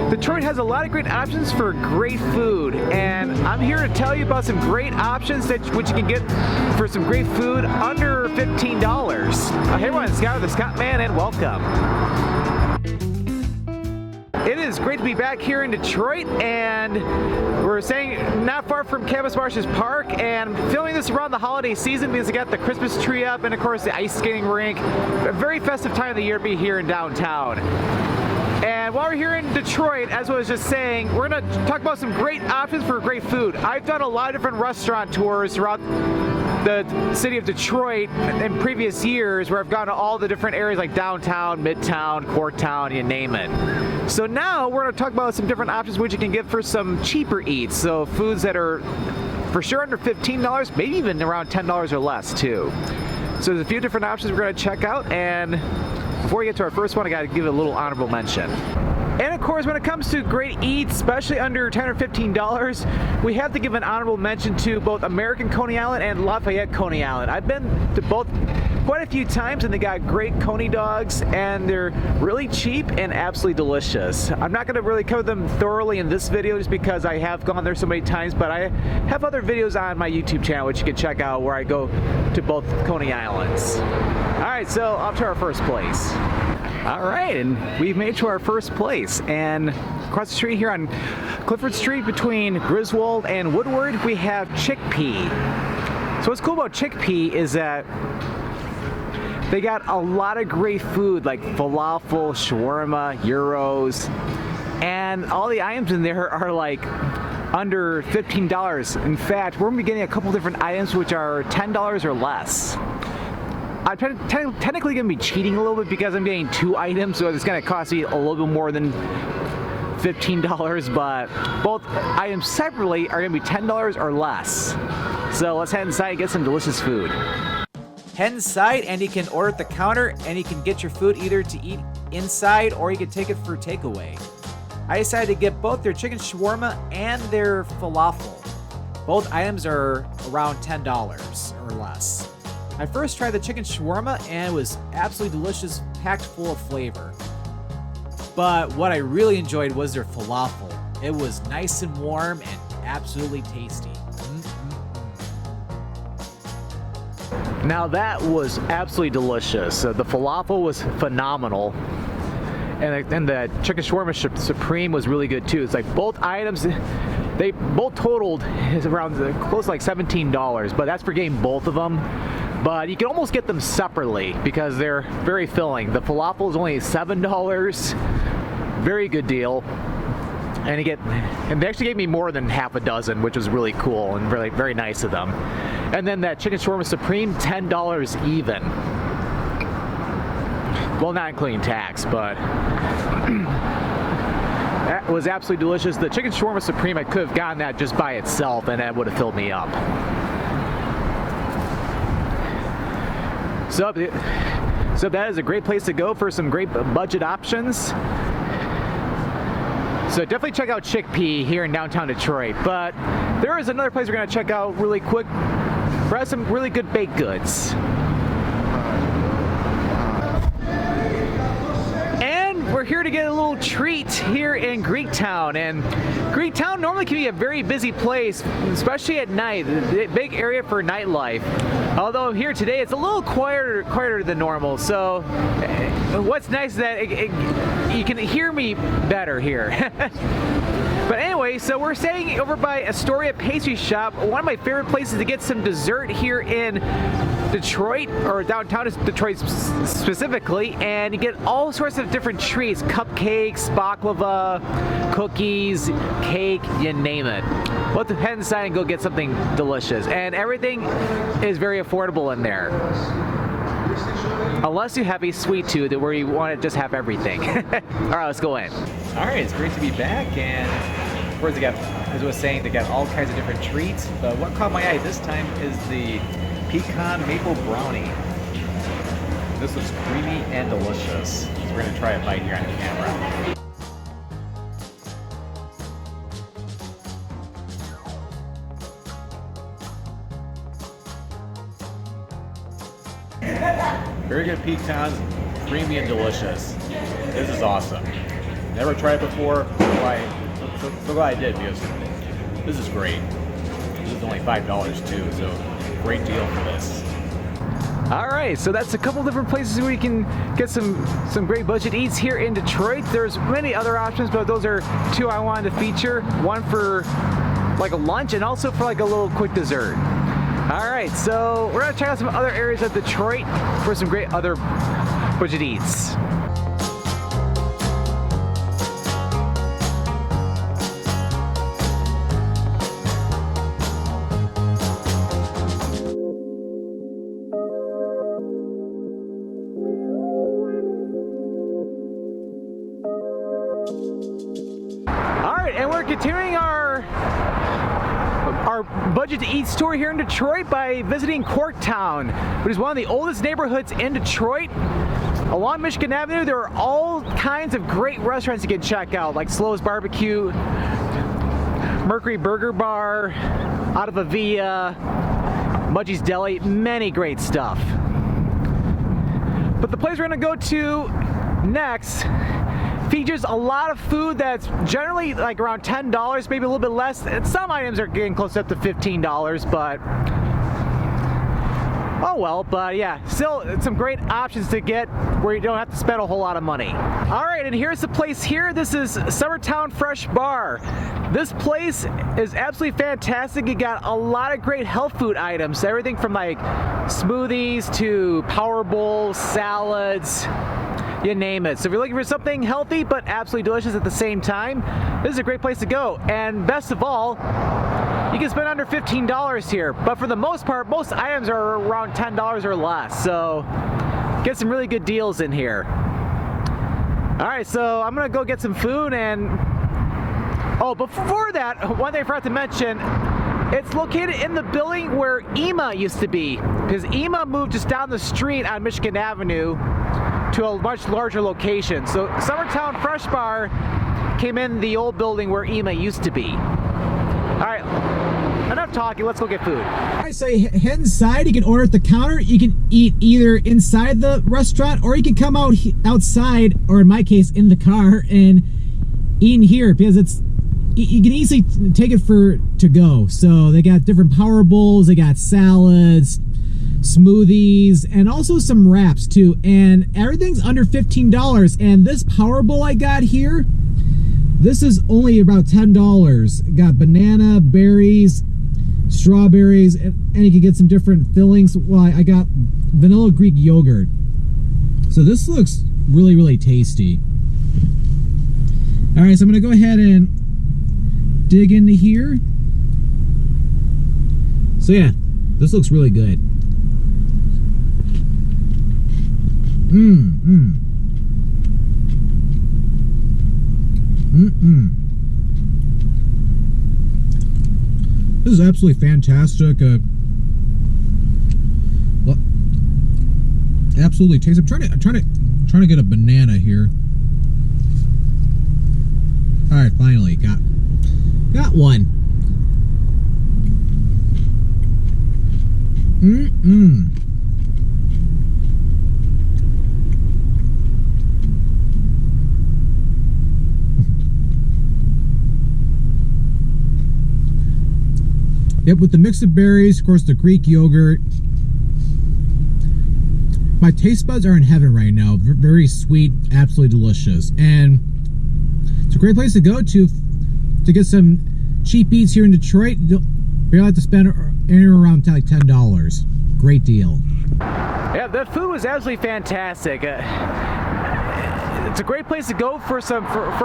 Detroit has a lot of great options for great food, and I'm here to tell you about some great options which you can get for some great food under $15. Hey everyone, it's Scott with the Scott Man, and welcome. It is great to be back here in Detroit, and we're staying not far from Campus Marshes Park, and I'm filming this around the holiday season because they got the Christmas tree up and of course the ice skating rink. A very festive time of the year to be here in downtown. And while we're here in Detroit, as I was just saying, we're going to talk about some great options for great food. I've done a lot of different restaurant tours throughout the city of Detroit in previous years where I've gone to all the different areas like downtown, midtown, Courtown, you name it. So now we're going to talk about some different options which you can get for some cheaper eats. So foods that are for sure under $15, maybe even around $10 or less too. So there's a few different options we're going to check out, and before we get to our first one, I got to give it a little honorable mention. And of course, when it comes to great eats, especially under $10 or $15, we have to give an honorable mention to both American Coney Island and Lafayette Coney Island. I've been to both quite a few times, and they got great coney dogs, and they're really cheap and absolutely delicious. I'm not going to really cover them thoroughly in this video just because I have gone there so many times, but I have other videos on my YouTube channel which you can check out where I go to both Coney Islands. Alright, so off to our first place. Alright, and we've made it to our first place, and across the street here on Clifford Street between Griswold and Woodward, we have ChickP. So what's cool about ChickP is that they got a lot of great food like falafel, shawarma, gyros, and all the items in there are like under $15. In fact, we're going to be getting a couple different items which are $10 or less. I'm technically going to be cheating a little bit because I'm getting two items, so it's going to cost me a little bit more than $15, but both items separately are going to be $10 or less. So let's head inside and get some delicious food. Head inside and you can order at the counter, and you can get your food either to eat inside or you can take it for takeaway. I decided to get both their chicken shawarma and their falafel. Both items are around $10 or less. I first tried the chicken shawarma and it was absolutely delicious, packed full of flavor. But what I really enjoyed was their falafel. It was nice and warm and absolutely tasty. Now that was absolutely delicious. The falafel was phenomenal. And the chicken shawarma supreme was really good too. It's like both items, they both totaled around close to like $17, but that's for getting both of them. But you can almost get them separately because they're very filling. The falafel is only $7, very good deal. And they actually gave me more than half a dozen, which was really cool and really very nice of them. And then that chicken shawarma supreme, $10 even. Well, not including tax, but that was absolutely delicious. The chicken shawarma supreme, I could have gotten that just by itself, and that would have filled me up. So that is a great place to go for some great budget options. So definitely check out ChickP here in downtown Detroit. But there is another place we're going to check out really quick for some really good baked goods. And we're here to get a little treat here in Greektown. And Greektown normally can be a very busy place, especially at night. A big area for nightlife. Although here today it's a little quieter than normal. So what's nice is that you can hear me better here. But anyway, so we're staying over by Astoria Pastry Shop, one of my favorite places to get some dessert here in Detroit, or downtown Detroit specifically, and you get all sorts of different treats, cupcakes, baklava, cookies, cake, you name it. We'll head inside and go get something delicious, and everything is very affordable in there. Unless you have a sweet tooth where you want to just have everything. Alright, let's go in. Alright, it's great to be back, and of course they got, as I was saying, they got all kinds of different treats, but what caught my eye this time is the pecan maple brownie. This looks creamy and delicious. So we're going to try a bite here on camera. Very good pecans, creamy and delicious. This is awesome. Never tried it before. So glad I did, because this is great. This is only $5 too, so great deal for this. All right, so that's a couple different places where you can get some great budget eats here in Detroit. There's many other options, but those are two I wanted to feature. One for like a lunch and also for like a little quick dessert. All right, so we're gonna check out some other areas of Detroit for some great other budget eats. All right, and we're continuing our budget to eat tour here in Detroit by visiting Corktown, which is one of the oldest neighborhoods in Detroit. Along Michigan Avenue, there are all kinds of great restaurants you can check out, like Slow's Barbecue, Mercury Burger Bar, Out of Avia, Mudgie's Deli, many great stuff. But the place we're gonna go to next features a lot of food that's generally like around $10, maybe a little bit less. And some items are getting close up to $15, but oh well. But yeah, still some great options to get where you don't have to spend a whole lot of money. All right, and here's the place here. This is Summertown Fresh Bar. This place is absolutely fantastic. You got a lot of great health food items, everything from like smoothies to power bowls, salads, you name it. So if you're looking for something healthy but absolutely delicious at the same time, this is a great place to go. And best of all, you can spend under $15 here. But for the most part, most items are around $10 or less. So get some really good deals in here. All right, so I'm gonna go get some food. And oh, before that, one thing I forgot to mention, it's located in the building where EMA used to be, because EMA moved just down the street on Michigan Avenue to a much larger location. So Summertown Fresh Bar came in the old building where EMA used to be. All right, enough talking, let's go get food. All right, so you head inside, you can order at the counter. You can eat either inside the restaurant, or you can come outside, or in my case, in the car, and eat in here, because you can easily take it to go. So they got different power bowls, they got salads, smoothies, and also some wraps too, and everything's under $15. And this power bowl I got here, this is only about $10. Got banana, berries, strawberries, and you can get some different fillings. Well, I got vanilla Greek yogurt, so this looks really, really tasty. All right, so I'm gonna go ahead and dig into here. So yeah, this looks really good. This is absolutely fantastic. Absolutely tasty. I'm trying to get a banana here. All right, finally got one. Yep, with the mix of berries, of course, the Greek yogurt. My taste buds are in heaven right now. Very sweet, absolutely delicious. And it's a great place to go to get some cheap eats here in Detroit. You barely have to spend anywhere around like $10. Great deal. Yeah, that food was absolutely fantastic. It's a great place to go for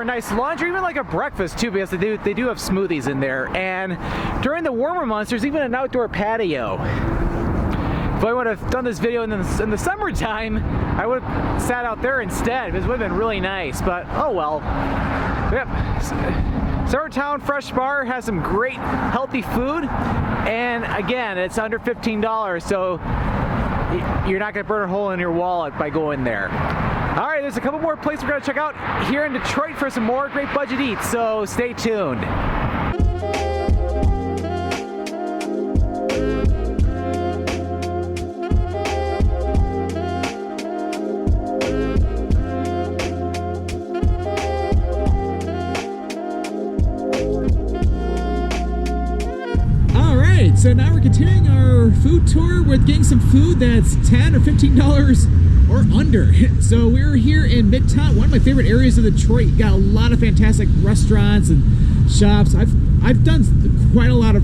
a nice lunch, or even like a breakfast too, because they do have smoothies in there. And during the warmer months, there's even an outdoor patio. If I would have done this video in the summertime, I would have sat out there instead. This would have been really nice, but oh well. Yep. Summertown Fresh Bar has some great healthy food, and again, it's under $15, so you're not going to burn a hole in your wallet by going there. All right, there's a couple more places we're going to check out here in Detroit for some more great budget eats, so stay tuned. so now we're continuing our food tour with getting some food that's $10 or $15 or under. So we're here in Midtown, one of my favorite areas of Detroit. You got a lot of fantastic restaurants and shops. I've done quite a lot of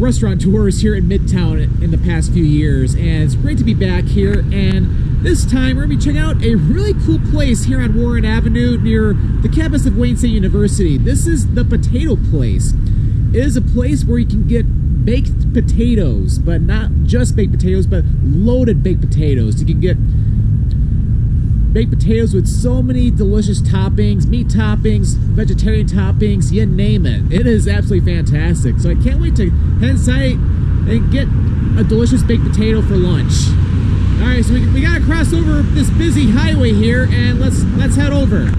restaurant tours here in Midtown in the past few years, and it's great to be back here. And this time we're going to be checking out a really cool place here on Warren Avenue near the campus of Wayne State University. This is the Potato Place. It is a place where you can get baked potatoes, but not just baked potatoes, but loaded baked potatoes. You can get baked potatoes with so many delicious toppings, meat toppings, vegetarian toppings, you name it. It is absolutely fantastic. So I can't wait to head inside and get a delicious baked potato for lunch. All right, so we gotta cross over this busy highway here, and let's head over.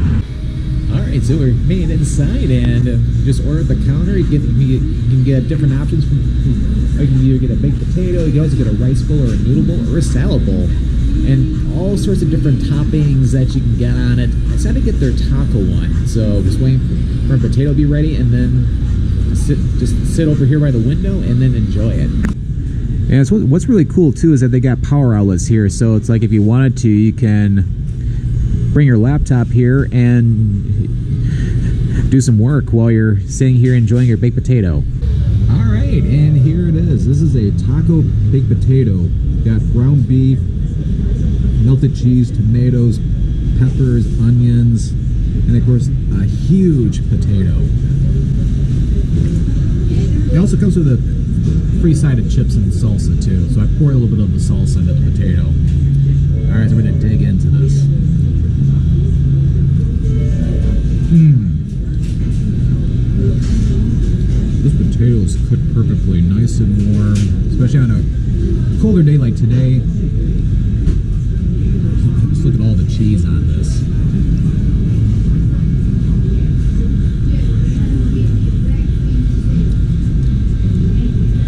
All right, so we're made it inside, and just order at the counter. You can get different options. You can either get a baked potato, you can also get a rice bowl or a noodle bowl or a salad bowl, and all sorts of different toppings that you can get on it. I decided to get their taco one, so just waiting for a potato to be ready, and then just sit over here by the window and then enjoy it. And so what's really cool too is that they got power outlets here, so it's like if you wanted to, you can bring your laptop here and do some work while you're sitting here enjoying your baked potato. All right, and here it is. This is a taco baked potato. Got ground beef, melted cheese, tomatoes, peppers, onions, and of course a huge potato. It also comes with a free side of chips and salsa too, so I poured a little bit of the salsa into the potato. All right, so we're gonna dig into this. This potato is cooked perfectly, nice and warm, especially on a colder day like today. Just look at all the cheese on this.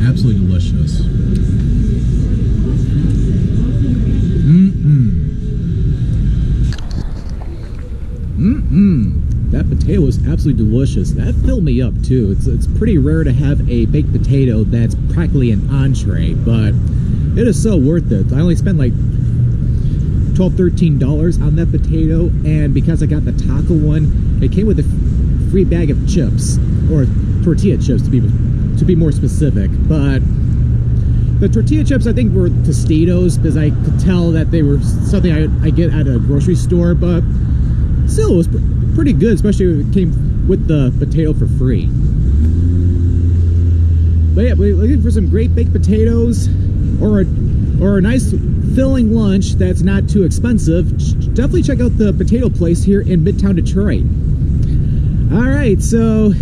Absolutely delicious. That potato is absolutely delicious. That filled me up too. It's pretty rare to have a baked potato that's practically an entree, but it is so worth it. I only spent like $12, $13 on that potato, and because I got the taco one, it came with a free bag of chips, or tortilla chips to be more specific. But the tortilla chips I think were Tostitos, because I could tell that they were something I get at a grocery store, but still it was pretty good, especially if it came with the potato for free. But yeah, we're looking for some great baked potatoes or a nice filling lunch that's not too expensive. Definitely check out the Potato Place here in Midtown Detroit. All right, so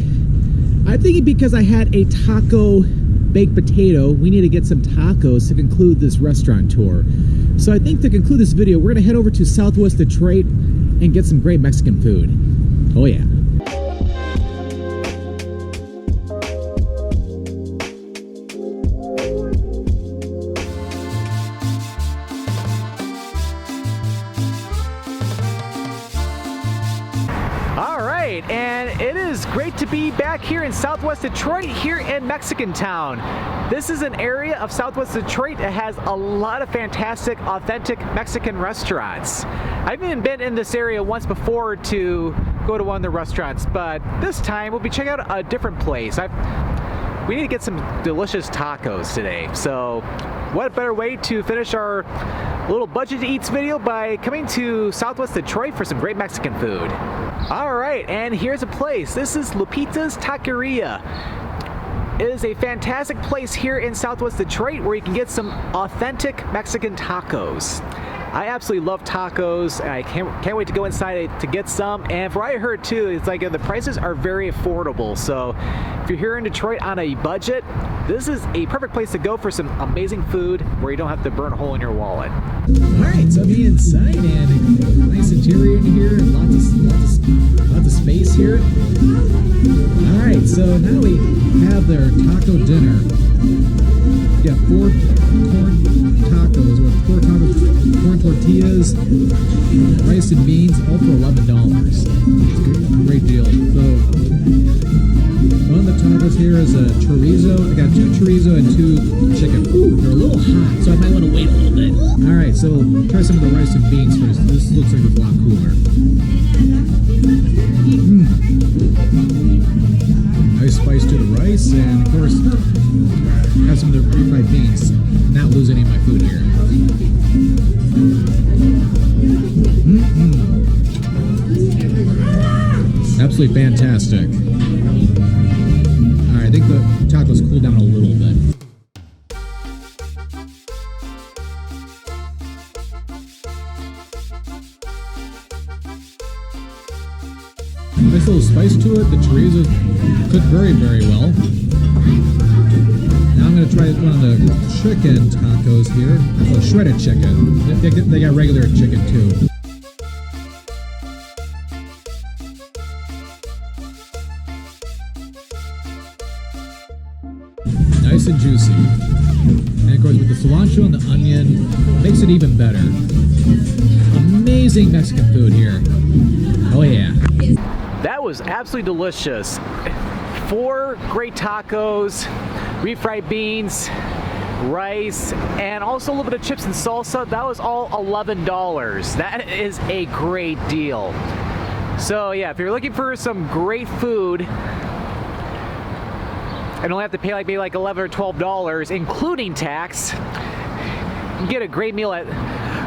I'm thinking because I had a taco baked potato, we need to get some tacos to conclude this restaurant tour. So I think to conclude this video, we're gonna head over to Southwest Detroit and get some great Mexican food. Oh yeah. All right, and it is great to be back here in Southwest Detroit, here in Mexican Town. This is an area of Southwest Detroit that has a lot of fantastic, authentic Mexican restaurants. I've even been in this area once before to go to one of the restaurants, but this time we'll be checking out a different place. We need to get some delicious tacos today, so what a better way to finish our little budget eats video by coming to Southwest Detroit for some great Mexican food. All right, and here's a place. This is Lupitas Taqueria. It is a fantastic place here in Southwest Detroit where you can get some authentic Mexican tacos. I absolutely love tacos, and I can't wait to go inside to get some. And from what I heard too, it's like the prices are very affordable. So if you're here in Detroit on a budget, this is a perfect place to go for some amazing food where you don't have to burn a hole in your wallet. All right, so me inside, and nice interior in here, lots of space here. All right, so now we have their taco dinner. We got 4 corn tacos, with 4 corn tortillas, rice and beans, all for $11. It's a great deal. So on the tacos here, there's a chorizo. I got 2 chorizo and 2 chicken. Ooh, they're a little hot, so I might want to wait a little bit. All right, so try some of the rice and beans first. This looks like it's a lot cooler. Nice spice to the rice, and of course, have some of the refried beans. Not lose any of my food here. Absolutely fantastic. Alright, I think the tacos cooled down a little bit. Nice little spice to it. The chorizo cooked very, very well. Now I'm going to try one of the chicken tacos here. Oh, shredded chicken. They got regular chicken too. Nice and juicy. And of course with the cilantro and the onion, makes it even better. Amazing Mexican food here. Oh yeah. That was absolutely delicious. 4 great tacos, refried beans, rice, and also a little bit of chips and salsa. That was all $11. That is a great deal. So yeah, if you're looking for some great food and only have to pay maybe like $11 or $12, including tax, you get a great meal at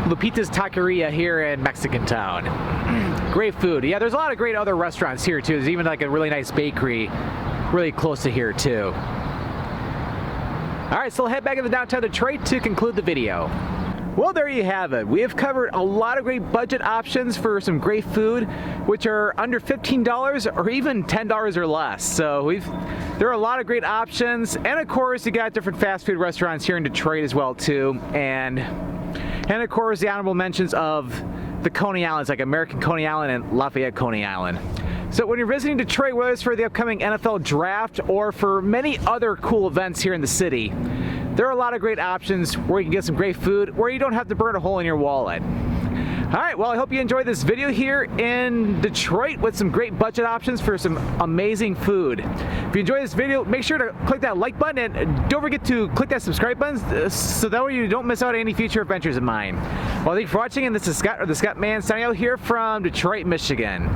Lupitas Taqueria here in Mexican Town. Great food. Yeah, there's a lot of great other restaurants here too. There's even like a really nice bakery really close to here too. All right, so we'll head back into downtown Detroit to conclude the video. Well, there you have it. We have covered a lot of great budget options for some great food, which are under $15 or even $10 or less. So there are a lot of great options, and of course, you got different fast food restaurants here in Detroit as well too, and of course, the honorable mentions of the Coney Islands, like American Coney Island and Lafayette Coney Island. So when you're visiting Detroit, whether it's for the upcoming NFL draft or for many other cool events here in the city, there are a lot of great options where you can get some great food where you don't have to burn a hole in your wallet. All right, well, I hope you enjoyed this video here in Detroit with some great budget options for some amazing food. If you enjoyed this video, make sure to click that like button and don't forget to click that subscribe button so that way you don't miss out on any future adventures of mine. Well, thank you for watching, and this is Scott, or the Scott Man, signing out here from Detroit, Michigan.